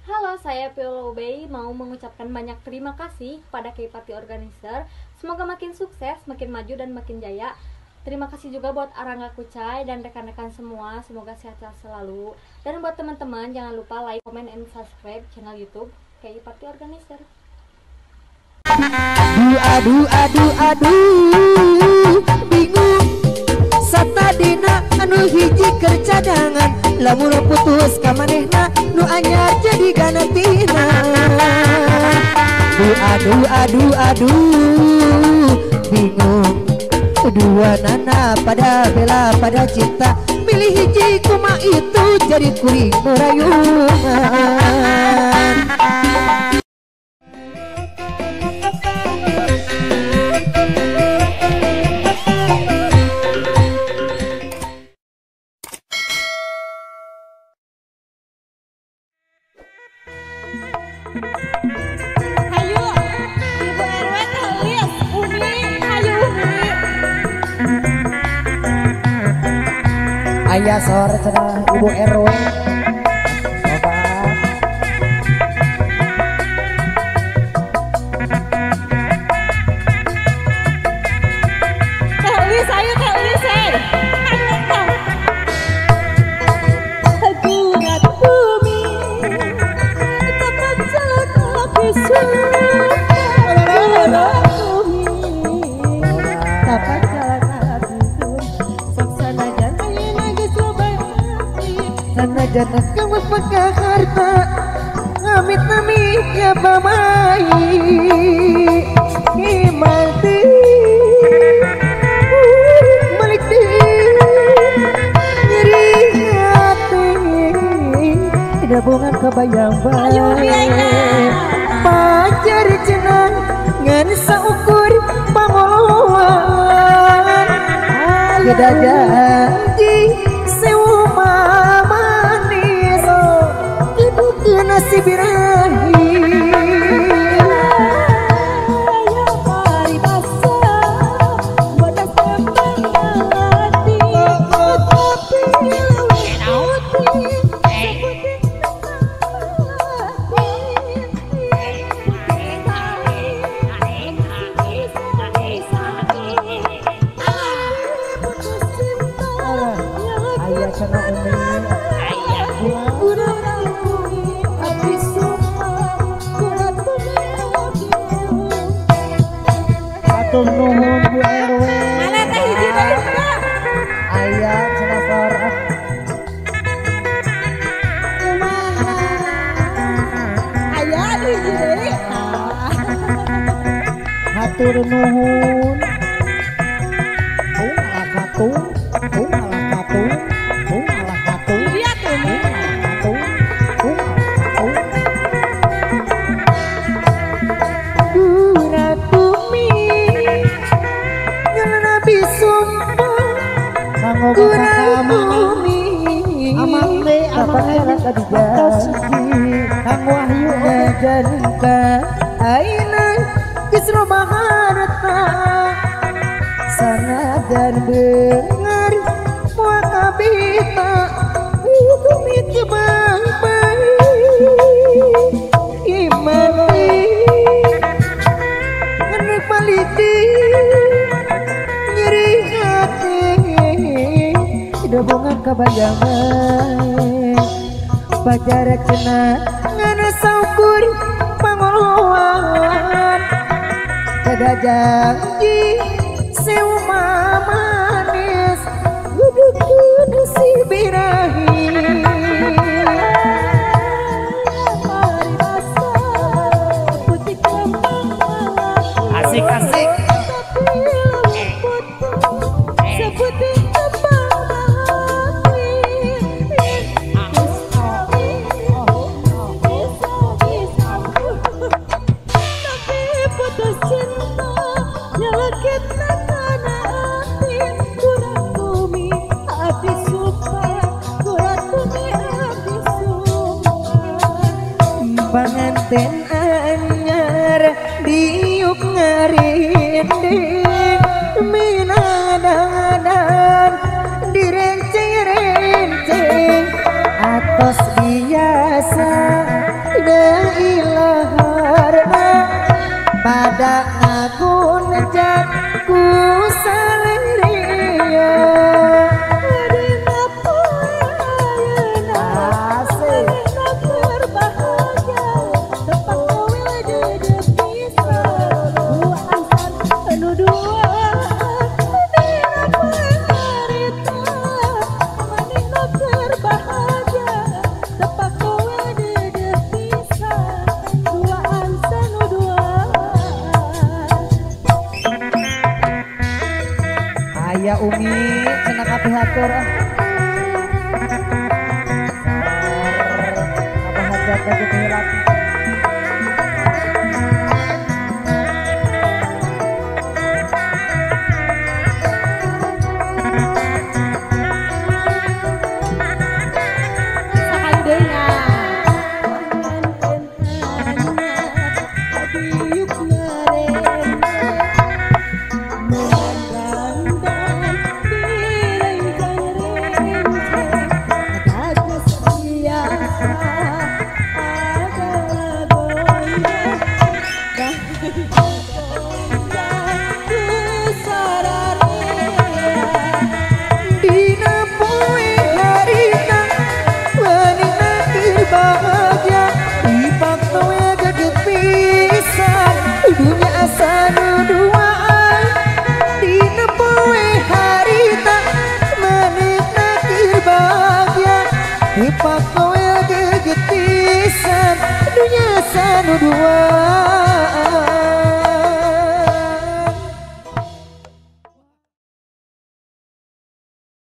Halo, saya Piolo Bay mau mengucapkan banyak terima kasih kepada K-Party Organizer. Semoga makin sukses, makin maju dan makin jaya. Terima kasih juga buat Arangga Kucai dan rekan-rekan semua. Semoga sehat-sehat selalu. Dan buat teman-teman jangan lupa like, comment, and subscribe channel YouTube K-Party Organizer. Aduh, aduh, aduh, bingung. Satadina anu hiji keur cadangan, lamun putus ka manehna nu anyar jadi gantina. Aduh, aduh, aduh, bingung. Dua nana pada bela pada cinta, pilih hiji kuma itu jadi kuring nu rayungan. Hayu, Ibu RW tulis, Umi, hayu Umi. Ayah sore cenah Ibu RW. Tulis, ayo tulis, Tegurat bumi, tepat jalan api sulit. Tegurat bumi, tepat jalan api sulit. Saksana jangan lagi coba hati. Sana jana kamus peka harta, amit-amit ya pamai Imanti balik di nyeri hati, dabungan Ayo, kebayang-bayang biaya. pacar cenang ngan saukur pangoloan beda janji sewu manis dibukeun nasi birahi. Ayo mari basa, wadah sembang hati. Tapi lewat putih, Ayah cenah Umi atur nuhun Bu RW. Ayah cenah sorak hatur nuhun. Alah katung, alah katung, alah katung, Lihat Umi. katung, katung. Durat bumi nyelana bisumpah kanggo bakal bumi amate amate kadija kang wahyu ngajanka aina geus loba harta sanajan beungar moal kabita bumi teu baik-baik imati ngenek paliti nyeri hati dabungan kabayangan pacar cenah ngana saukur pangoloan kada janji sewu manis dudukeun si birahi. Mari basa, putih kembang Asik, asik. seputih kembang tapi putus cinta nyelekit tanah hati. hatur abah hajat aja teh